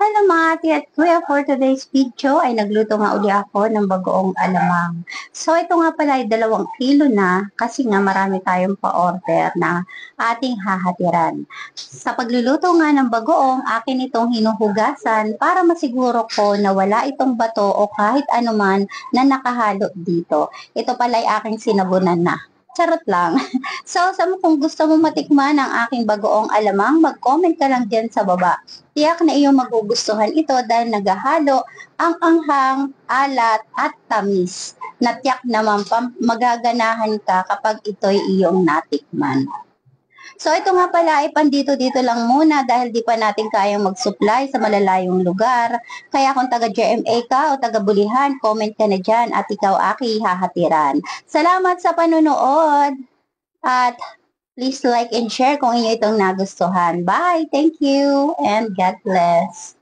Hello mga ate at kuya, for today's video ay nagluto nga uli ako ng bagoong alamang. So ito nga pala ay 2 kilo na kasi nga marami tayong pa-order na ating hahatiran. Sa pagluluto nga ng bagoong, akin itong hinuhugasan para masiguro ko na wala itong bato o kahit anuman na nakahalo dito. Ito pala ay aking sinabunan na. Charot lang. So, kung gusto mo matikman ang aking bagoong alamang, mag-comment ka lang dyan sa baba. Tiyak na iyong magugustuhan ito dahil naghahalo ang anghang, alat at tamis. Na tiyak naman magaganahan ka kapag ito'y iyong natikman. So ito nga pala ay pandito-dito lang muna dahil di pa natin kayang mag-supply sa malalayong lugar. Kaya kung taga GMA ka o taga Bulihan, comment ka na dyan at ikaw aki hahatiran. Salamat sa panunood at please like and share kung inyo itong nagustuhan. Bye! Thank you and God bless!